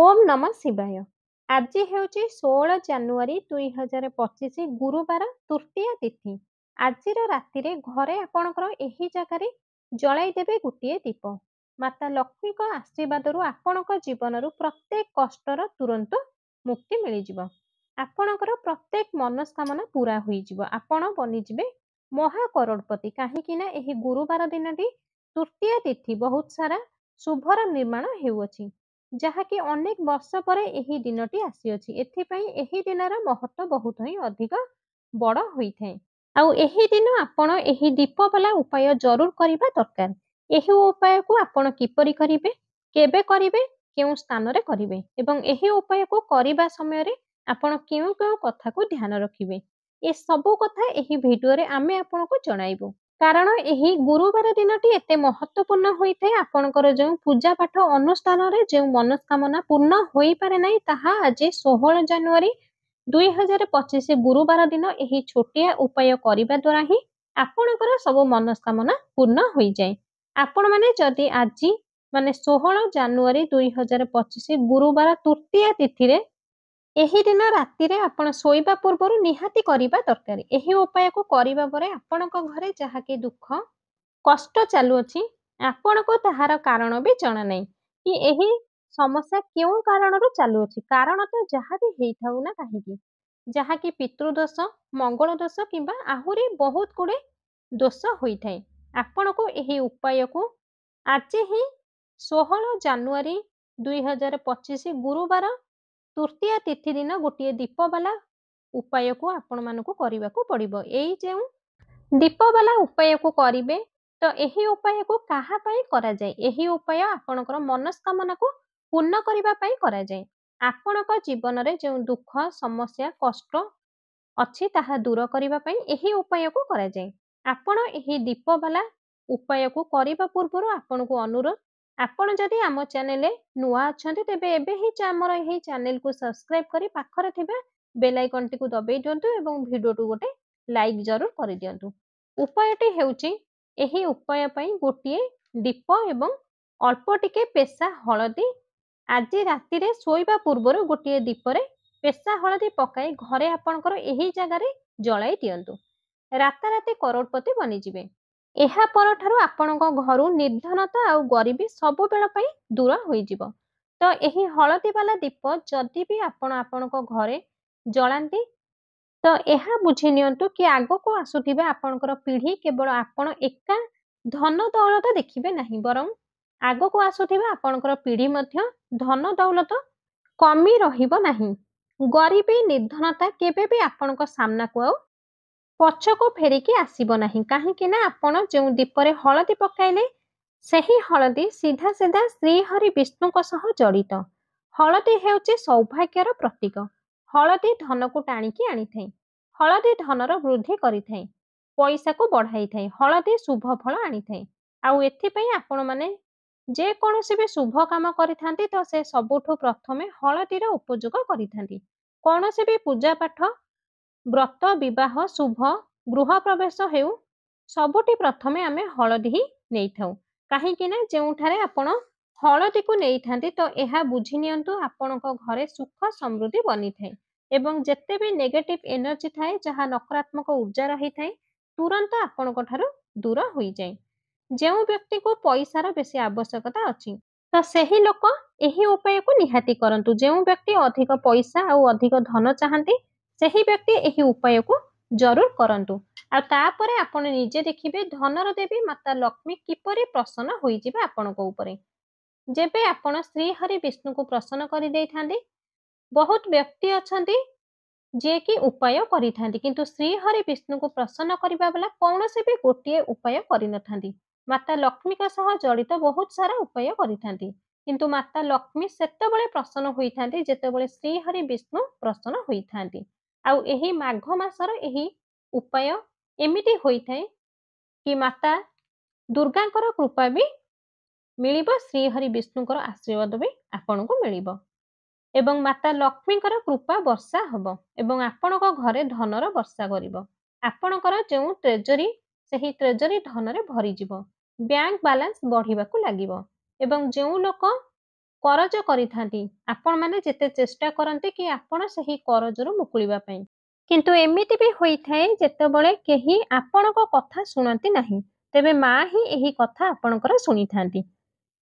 ओम नमः शिवाय। आज ହେଉଛି 16 ଜାନୁଆରୀ 2025 ଗୁରୁବାର ତୃତୀୟା ତିଥି। ଆଜିର ରାତିରେ ଘରେ ଆପଣଙ୍କର ଏହି ଜାଗାରେ ଜଳାଇ ଦେବେ ଗୋଟିଏ ଦୀପ। ମାତା ଲକ୍ଷ୍ମୀଙ୍କ ଆଶୀର୍ବାଦରୁ ଆପଣଙ୍କ ଜୀବନରୁ ପ୍ରତ୍ୟେକ କଷ୍ଟର ତୁରନ୍ତ ମୁକ୍ତି ମିଳିଯିବ। ଆପଣଙ୍କର ପ୍ରତ୍ୟେକ ମନସ୍କାମନା ପୂରା ହୋଇଯିବ। ଆପଣ ବନିଯିବେ ମହାକରୋଡ଼ପତି। କାହିଁକି ନା ଏହି ଗୁରୁବାର ଦିନଟି ତୃତୀୟା ତିଥି ବହୁତ ସାରା ଶୁଭର ନିର୍ମାଣ ହେଉଅଛି। ଯାହାକି ଅନେକ ବର୍ଷ ପରେ ଏହି ଦିନଟି ଆସିଅଛି। ଏଥିପାଇଁ ଏହି ଦିନର ମହତ୍ତ୍ୱ ବହୁତ ହିଁ ଅଧିକ ବଡ଼ ହୋଇଥାଏ। ଆଉ ଏହି ଦିନ ଆପଣ ଏହି ଦୀପବାଲା ଉପାୟ ଜରୁର କରିବା ଦରକାର। ଏହି ଉପାୟକୁ ଆପଣ କିପରି କରିବେ, କେବେ କରିବେ, କେଉଁ ସ୍ଥାନରେ କରିବେ ଏବଂ ଏହି ଉପାୟକୁ କରିବା ସମୟରେ ଆପଣ କେଉଁ କେଉଁ କଥାକୁ ଧ୍ୟାନ ରଖିବେ, ଏସବୁ କଥା ଏହି ଭିଡ଼ିଓରେ ଆମେ ଆପଣଙ୍କୁ ଜଣାଇବୁ। କାରଣ ଏହି ଗୁରୁବାର ଦିନଟି ଏତେ ମହତ୍ତ୍ୱପୂର୍ଣ୍ଣ ହୋଇଥାଏ। ଆପଣଙ୍କର ଯେଉଁ ପୂଜା ପାଠ ଅନୁଷ୍ଠାନରେ ଯେଉଁ ମନସ୍କାମନା ପୂର୍ଣ୍ଣ ହୋଇପାରେ ନାହିଁ, ତାହା ଆଜି 16 ଜାନୁଆରୀ 2025 ଗୁରୁବାର ଦିନ ଏହି ଛୋଟିଆ ଉପାୟ କରିବା ଦ୍ୱାରା ହିଁ ଆପଣଙ୍କର ସବୁ ମନସ୍କାମନା ପୂର୍ଣ୍ଣ ହୋଇଯାଏ। ଆପଣମାନେ ଯଦି ଆଜି ମାନେ 16 ଜାନୁଆରୀ 2025 ଗୁରୁବାର ତୃତୀୟା ତିଥିରେ ଏହି ଦିନ ରାତିରେ ଆପଣ ଶୋଇବା ପୂର୍ବରୁ ନିହାତି କରିବା ଦରକାର। ଏହି ଉପାୟକୁ କରିବା ପରେ ଆପଣଙ୍କ ଘରେ ଯାହାକି ଦୁଃଖ କଷ୍ଟ ଚାଲୁଅଛି, ଆପଣଙ୍କୁ ତାହାର କାରଣ ବି ଜଣା ନାହିଁ କି ଏହି ସମସ୍ୟା କେଉଁ କାରଣରୁ ଚାଲୁଅଛି। କାରଣ ତ ଯାହା ବି ହେଇଥାଉ ନା କାହିଁକି, ଯାହାକି ପିତୃଦୋଷ, ମଙ୍ଗଳ ଦୋଷ କିମ୍ବା ଆହୁରି ବହୁତ ଗୁଡ଼େ ଦୋଷ ହୋଇଥାଏ। ଆପଣଙ୍କୁ ଏହି ଉପାୟକୁ ଆଜି ହିଁ 16 ଜାନୁଆରୀ 2025 ଗୁରୁବାର ତୃତୀୟା ତିଥି ଦିନ ଗୋଟିଏ ଦୀପବାଲା ଉପାୟକୁ ଆପଣମାନଙ୍କୁ କରିବାକୁ ପଡ଼ିବ। ଏଇ ଯେଉଁ ଦୀପବାଲା ଉପାୟକୁ କରିବେ, ତ ଏହି ଉପାୟକୁ କାହା ପାଇଁ କରାଯାଏ? ଏହି ଉପାୟ ଆପଣଙ୍କର ମନସ୍କାମନାକୁ ପୂର୍ଣ୍ଣ କରିବା ପାଇଁ କରାଯାଏ। ଆପଣଙ୍କ ଜୀବନରେ ଯେଉଁ ଦୁଃଖ, ସମସ୍ୟା, କଷ୍ଟ ଅଛି ତାହା ଦୂର କରିବା ପାଇଁ ଏହି ଉପାୟକୁ କରାଯାଏ। ଆପଣ ଏହି ଦୀପବାଲା ଉପାୟକୁ କରିବା ପୂର୍ବରୁ ଆପଣଙ୍କୁ ଅନୁରୋଧ, ଆପଣ ଯଦି ଆମ ଚ୍ୟାନେଲରେ ନୂଆ ଅଛନ୍ତି ତେବେ ଏବେ ହିଁ ଆମର ଏହି ଚ୍ୟାନେଲକୁ ସବସ୍କ୍ରାଇବ୍ କରି ପାଖରେ ଥିବା ବେଲ୍ ଆଇକନଟିକୁ ଦବାଇ ଦିଅନ୍ତୁ ଏବଂ ଭିଡ଼ିଓକୁ ଗୋଟେ ଲାଇକ୍ ଜରୁର କରିଦିଅନ୍ତୁ। ଉପାୟଟି ହେଉଛି, ଏହି ଉପାୟ ପାଇଁ ଗୋଟିଏ ଦୀପ ଏବଂ ଅଳ୍ପ ଟିକେ ପେସା ହଳଦୀ ଆଜି ରାତିରେ ଶୋଇବା ପୂର୍ବରୁ ଗୋଟିଏ ଦୀପରେ ପେସା ହଳଦୀ ପକାଇ ଘରେ ଆପଣଙ୍କର ଏହି ଜାଗାରେ ଜଳାଇ ଦିଅନ୍ତୁ। ରାତାରାତି କରୋଡ଼ପତି ବନିଯିବେ। ଏହା ପରଠାରୁ ଆପଣଙ୍କ ଘରୁ ନିର୍ଧନତା ଆଉ ଗରିବୀ ସବୁବେଳ ପାଇଁ ଦୂର ହୋଇଯିବ। ତ ଏହି ହଳଦୀବାଲା ଦୀପ ଯଦି ବି ଆପଣ ଆପଣଙ୍କ ଘରେ ଜଳାନ୍ତି, ତ ଏହା ବୁଝି ନିଅନ୍ତୁ କି ଆଗକୁ ଆସୁଥିବା ଆପଣଙ୍କର ପିଢ଼ି କେବଳ ଆପଣ ଏକା ଧନ ଦୌଲତ ଦେଖିବେ ନାହିଁ, ବରଂ ଆଗକୁ ଆସୁଥିବା ଆପଣଙ୍କର ପିଢ଼ି ମଧ୍ୟ ଧନ ଦୌଲତ କମି ରହିବ ନାହିଁ। ଗରିବୀ, ନିର୍ଧନତା କେବେ ବି ଆପଣଙ୍କ ସାମ୍ନାକୁ ଆଉ ପଛକୁ ଫେରିକି ଆସିବ ନାହିଁ। କାହିଁକି ନା ଆପଣ ଯେଉଁ ଦୀପରେ ହଳଦୀ ପକାଇଲେ, ସେହି ହଳଦୀ ସିଧା ସିଧା ଶ୍ରୀହରି ବିଷ୍ଣୁଙ୍କ ସହ ଜଡ଼ିତ। ହଳଦୀ ହେଉଛି ସୌଭାଗ୍ୟର ପ୍ରତୀକ। ହଳଦୀ ଧନକୁ ଟାଣିକି ଆଣିଥାଏ। ହଳଦୀ ଧନର ବୃଦ୍ଧି କରିଥାଏ, ପଇସାକୁ ବଢ଼ାଇଥାଏ। ହଳଦୀ ଶୁଭ ଫଳ ଆଣିଥାଏ। ଆଉ ଏଥିପାଇଁ ଆପଣମାନେ ଯେକୌଣସି ବି ଶୁଭ କାମ କରିଥାନ୍ତି ତ ସେ ସବୁଠୁ ପ୍ରଥମେ ହଳଦୀର ଉପଯୋଗ କରିଥାନ୍ତି। କୌଣସି ବି ପୂଜା ପାଠ, ବ୍ରତ, ବିବାହ, ଶୁଭ ଗୃହପ୍ରବେଶ ହେଉ, ସବୁଠି ପ୍ରଥମେ ଆମେ ହଳଦୀ ହିଁ ନେଇଥାଉ। କାହିଁକି ନା ଯେଉଁଠାରେ ଆପଣ ହଳଦୀକୁ ନେଇଥାନ୍ତି ତ ଏହା ବୁଝି ନିଅନ୍ତୁ ଆପଣଙ୍କ ଘରେ ସୁଖ ସମୃଦ୍ଧି ବନିଥାଏ ଏବଂ ଯେତେ ବି ନେଗେଟିଭ୍ ଏନର୍ଜି ଥାଏ, ଯାହା ନକାରାତ୍ମକ ଉର୍ଜା ରହିଥାଏ, ତୁରନ୍ତ ଆପଣଙ୍କ ଠାରୁ ଦୂର ହୋଇଯାଏ। ଯେଉଁ ବ୍ୟକ୍ତିକୁ ପଇସାର ବେଶୀ ଆବଶ୍ୟକତା ଅଛି, ତ ସେହି ଲୋକ ଏହି ଉପାୟକୁ ନିହାତି କରନ୍ତୁ। ଯେଉଁ ବ୍ୟକ୍ତି ଅଧିକ ପଇସା ଆଉ ଅଧିକ ଧନ ଚାହାନ୍ତି, ସେହି ବ୍ୟକ୍ତି ଏହି ଉପାୟକୁ ଜରୁର କରନ୍ତୁ। ଆଉ ତାପରେ ଆପଣ ନିଜେ ଦେଖିବେ ଧନର ଦେବୀ ମାତା ଲକ୍ଷ୍ମୀ କିପରି ପ୍ରସନ୍ନ ହୋଇଯିବେ ଆପଣଙ୍କ ଉପରେ। ଯେବେ ଆପଣ ଶ୍ରୀହରି ବିଷ୍ଣୁଙ୍କୁ ପ୍ରସନ୍ନ କରିଦେଇଥାନ୍ତି, ବହୁତ ବ୍ୟକ୍ତି ଅଛନ୍ତି ଯିଏକି ଉପାୟ କରିଥାନ୍ତି, କିନ୍ତୁ ଶ୍ରୀହରି ବିଷ୍ଣୁଙ୍କୁ ପ୍ରସନ୍ନ କରିବା ବେଲା କୌଣସି ବି ଗୋଟିଏ ଉପାୟ କରିନଥାନ୍ତି। ମାତା ଲକ୍ଷ୍ମୀଙ୍କ ସହ ଜଡ଼ିତ ବହୁତ ସାରା ଉପାୟ କରିଥାନ୍ତି, କିନ୍ତୁ ମାତା ଲକ୍ଷ୍ମୀ ସେତେବେଳେ ପ୍ରସନ୍ନ ହୋଇଥାନ୍ତି ଯେତେବେଳେ ଶ୍ରୀହରି ବିଷ୍ଣୁ ପ୍ରସନ୍ନ ହୋଇଥାନ୍ତି। ଆଉ ଏହି ମାଘ ମାସର ଏହି ଉପାୟ ଏମିତି ହୋଇଥାଏ କି ମାତା ଦୁର୍ଗାଙ୍କର କୃପା ବି ମିଳିବ, ଶ୍ରୀହରି ବିଷ୍ଣୁଙ୍କର ଆଶୀର୍ବାଦ ବି ଆପଣଙ୍କୁ ମିଳିବ ଏବଂ ମାତା ଲକ୍ଷ୍ମୀଙ୍କର କୃପା ବର୍ଷା ହେବ ଏବଂ ଆପଣଙ୍କ ଘରେ ଧନର ବର୍ଷା କରିବ। ଆପଣଙ୍କର ଯେଉଁ ଟ୍ରେଜରୀ, ସେହି ଟ୍ରେଜରୀ ଧନରେ ଭରିଯିବ। ବ୍ୟାଙ୍କ ବାଲାନ୍ସ ବଢ଼ିବାକୁ ଲାଗିବ ଏବଂ ଯେଉଁ ଲୋକ କରଜ କରିଥାନ୍ତି। ଆପଣମାନେ ଯେତେ ଚେଷ୍ଟା କରନ୍ତି କି ଆପଣ ସେହି କରଜରୁ ମୁକୁଳିବା ପାଇଁ। କିନ୍ତୁ ଏମିତି ବି ହୋଇଥାଏ ଯେତେବେଳେ କେହି ଆପଣଙ୍କ କଥା ଶୁଣନ୍ତି ନାହିଁ, ତେବେ ମା ହିଁ ଏହି କଥା ଆପଣଙ୍କର ଶୁଣିଥାନ୍ତି।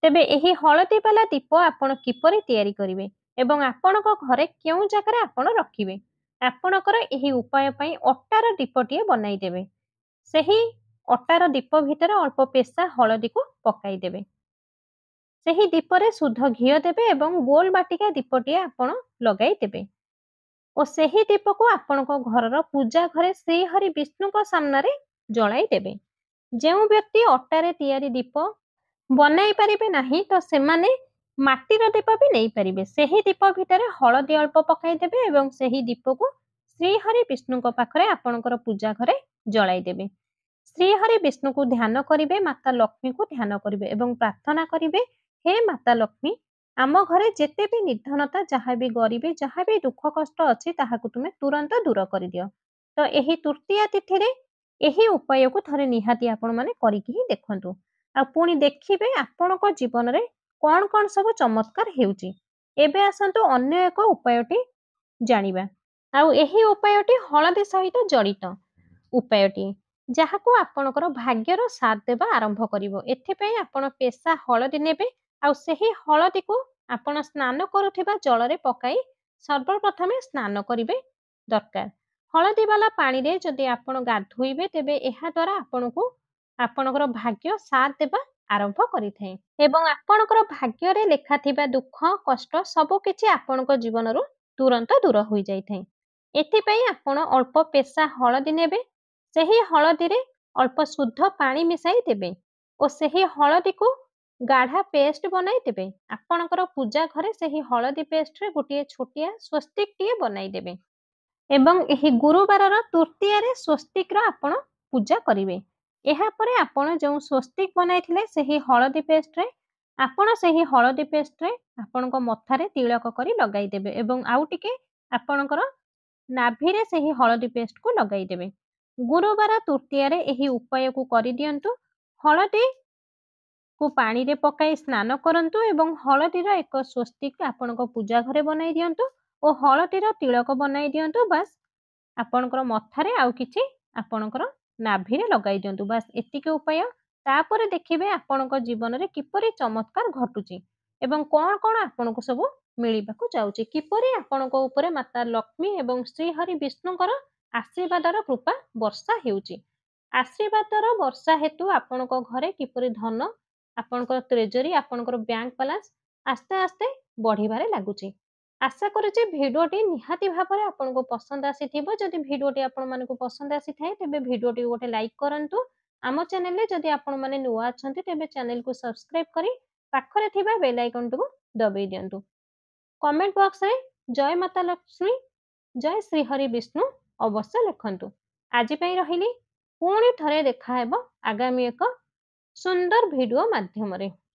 ତେବେ ଏହି ହଳଦୀ ବାଲା ଦୀପ ଆପଣ କିପରି ତିଆରି କରିବେ ଏବଂ ଆପଣଙ୍କ ଘରେ କେଉଁ ଜାଗାରେ ଆପଣ ରଖିବେ? ଆପଣଙ୍କର ଏହି ଉପାୟ ପାଇଁ ଅଟାର ଦୀପଟିଏ ବନାଇଦେବେ। ସେହି ଅଟାର ଦୀପ ଭିତରେ ଅଳ୍ପ ପେଶା ହଳଦୀକୁ ପକାଇଦେବେ। ସେହି ଦୀପରେ ଶୁଦ୍ଧ ଘିଅ ଦେବେ ଏବଂ ଗୋଲ ବାଟିକା ଦୀପଟିଏ ଆପଣ ଲଗାଇଦେବେ ଓ ସେହି ଦୀପକୁ ଆପଣଙ୍କ ଘରର ପୂଜା ଘରେ ଶ୍ରୀହରି ବିଷ୍ଣୁଙ୍କ ସାମ୍ନାରେ ଜଳାଇ ଦେବେ। ଯେଉଁ ବ୍ୟକ୍ତି ଅଟାରେ ତିଆରି ଦୀପ ବନାଇ ପାରିବେ ନାହିଁ ତ ସେମାନେ ମାଟିର ଦୀପ ବି ନେଇପାରିବେ। ସେହି ଦୀପ ଭିତରେ ହଳଦୀ ଅଳ୍ପ ପକାଇଦେବେ ଏବଂ ସେହି ଦୀପକୁ ଶ୍ରୀହରି ବିଷ୍ଣୁଙ୍କ ପାଖରେ ଆପଣଙ୍କର ପୂଜା ଘରେ ଜଳାଇ ଦେବେ। ଶ୍ରୀହରି ବିଷ୍ଣୁଙ୍କୁ ଧ୍ୟାନ କରିବେ, ମାତା ଲକ୍ଷ୍ମୀଙ୍କୁ ଧ୍ୟାନ କରିବେ ଏବଂ ପ୍ରାର୍ଥନା କରିବେ, ହେ ମାତା ଲକ୍ଷ୍ମୀ, ଆମ ଘରେ ଯେତେ ବି ନିର୍ଧନତା, ଯାହା ବି ଗରିବୀ, ଯାହା ବି ଦୁଃଖ କଷ୍ଟ ଅଛି ତାହାକୁ ତୁମେ ତୁରନ୍ତ ଦୂର କରିଦିଅ। ତ ଏହି ତୃତୀୟା ତିଥିରେ ଏହି ଉପାୟକୁ ଥରେ ନିହାତି ଆପଣମାନେ କରିକି ହିଁ ଦେଖନ୍ତୁ। ଆଉ ପୁଣି ଦେଖିବେ ଆପଣଙ୍କ ଜୀବନରେ କଣ କଣ ସବୁ ଚମତ୍କାର ହେଉଛି। ଏବେ ଆସନ୍ତୁ ଅନ୍ୟ ଏକ ଉପାୟଟି ଜାଣିବା। ଆଉ ଏହି ଉପାୟଟି ହଳଦୀ ସହିତ ଜଡ଼ିତ ଉପାୟଟିଏ, ଯାହାକୁ ଆପଣଙ୍କର ଭାଗ୍ୟର ସାଥ ଦେବା ଆରମ୍ଭ କରିବ। ଏଥିପାଇଁ ଆପଣ ପେଶା ହଳଦୀ ନେବେ ଆଉ ସେହି ହଳଦୀକୁ ଆପଣ ସ୍ନାନ କରୁଥିବା ଜଳରେ ପକାଇ ସର୍ବପ୍ରଥମେ ସ୍ନାନ କରିବେ ଦରକାର। ହଳଦୀ ବାଲା ପାଣିରେ ଯଦି ଆପଣ ଗାଧୋଇବେ ତେବେ ଏହା ଦ୍ୱାରା ଆପଣଙ୍କୁ ଆପଣଙ୍କର ଭାଗ୍ୟ ସାଥ ଦେବା ଆରମ୍ଭ କରିଥାଏ ଏବଂ ଆପଣଙ୍କର ଭାଗ୍ୟରେ ଲେଖାଥିବା ଦୁଃଖ କଷ୍ଟ ସବୁ କିଛି ଆପଣଙ୍କ ଜୀବନରୁ ତୁରନ୍ତ ଦୂର ହୋଇଯାଇଥାଏ। ଏଥିପାଇଁ ଆପଣ ଅଳ୍ପ ପେଶା ହଳଦୀ ନେବେ, ସେହି ହଳଦୀରେ ଅଳ୍ପ ଶୁଦ୍ଧ ପାଣି ମିଶାଇ ଦେବେ ଓ ସେହି ହଳଦୀକୁ ଗାଢ଼ା ପେଷ୍ଟ ବନାଇ ଦେବେ। ଆପଣଙ୍କର ପୂଜା ଘରେ ସେହି ହଳଦୀ ପେଷ୍ଟରେ ଗୋଟିଏ ଛୋଟିଆ ସ୍ୱସ୍ତିକଟିଏ ବନାଇ ଦେବେ ଏବଂ ଏହି ଗୁରୁବାରର ତୃତୀୟାରେ ସ୍ୱସ୍ତିକର ଆପଣ ପୂଜା କରିବେ। ଏହାପରେ ଆପଣ ଯେଉଁ ସ୍ୱସ୍ତିକ ବନାଇଥିଲେ ସେହି ହଳଦୀ ପେଷ୍ଟରେ ଆପଣ ସେହି ହଳଦୀ ପେଷ୍ଟରେ ଆପଣଙ୍କ ମଥାରେ ତିଳକ କରି ଲଗାଇଦେବେ ଏବଂ ଆଉ ଟିକେ ଆପଣଙ୍କର ନାଭିରେ ସେହି ହଳଦୀ ପେଷ୍ଟକୁ ଲଗାଇଦେବେ। ଗୁରୁବାର ତୃତୀୟାରେ ଏହି ଉପାୟକୁ କରିଦିଅନ୍ତୁ। ହଳଦୀକୁ ପାଣିରେ ପକାଇ ସ୍ନାନ କରନ୍ତୁ ଏବଂ ହଳଦୀର ଏକ ସ୍ୱସ୍ତିକ ଆପଣଙ୍କ ପୂଜା ଘରେ ବନାଇ ଦିଅନ୍ତୁ ଓ ହଳଦୀର ତିଳକ ବନାଇ ଦିଅନ୍ତୁ। ବାସ୍ ଆପଣଙ୍କର ମଥାରେ ଆଉ କିଛି ଆପଣଙ୍କର ନାଭିରେ ଲଗାଇ ଦିଅନ୍ତୁ। ବାସ୍ ଏତିକି ଉପାୟ। ତାପରେ ଦେଖିବେ ଆପଣଙ୍କ ଜୀବନରେ କିପରି ଚମତ୍କାର ଘଟୁଛି ଏବଂ କଣ କଣ ଆପଣଙ୍କୁ ସବୁ ମିଳିବାକୁ ଯାଉଛି, କିପରି ଆପଣଙ୍କ ଉପରେ ମାତା ଲକ୍ଷ୍ମୀ ଏବଂ ଶ୍ରୀହରି ବିଷ୍ଣୁଙ୍କର ଆଶୀର୍ବାଦର କୃପା ବର୍ଷା ହେଉଛି। ଆଶୀର୍ବାଦର ବର୍ଷା ହେତୁ ଆପଣଙ୍କ ଘରେ କିପରି ଧନ, ଆପଣଙ୍କର ଟ୍ରେଜରୀ, ଆପଣଙ୍କର ବ୍ୟାଙ୍କ ବାଲାନ୍ସ ଆସ୍ତେ ଆସ୍ତେ ବଢ଼ିବାରେ ଲାଗୁଛି। ଆଶା କରୁଛି ଭିଡ଼ିଓଟି ନିହାତି ଭାବରେ ଆପଣଙ୍କୁ ପସନ୍ଦ ଆସିଥିବ। ଯଦି ଭିଡ଼ିଓଟି ଆପଣମାନଙ୍କୁ ପସନ୍ଦ ଆସିଥାଏ ତେବେ ଭିଡ଼ିଓଟିକୁ ଗୋଟେ ଲାଇକ୍ କରନ୍ତୁ। ଆମ ଚ୍ୟାନେଲରେ ଯଦି ଆପଣମାନେ ନୂଆ ଅଛନ୍ତି ତେବେ ଚ୍ୟାନେଲକୁ ସବସ୍କ୍ରାଇବ୍ କରି ପାଖରେ ଥିବା ବେଲ୍ ଆଇକନଟିକୁ ଦବାଇ ଦିଅନ୍ତୁ। କମେଣ୍ଟ ବକ୍ସରେ ଜୟ ମାତା ଲକ୍ଷ୍ମୀ, ଜୟ ଶ୍ରୀହରି ବିଷ୍ଣୁ ଅବଶ୍ୟ ଲେଖନ୍ତୁ। ଆଜି ପାଇଁ ରହିଲି। ପୁଣି ଥରେ ଦେଖାହେବ ଆଗାମୀ ଏକ ସୁନ୍ଦର ଭିଡ଼ିଓ ମାଧ୍ୟମରେ।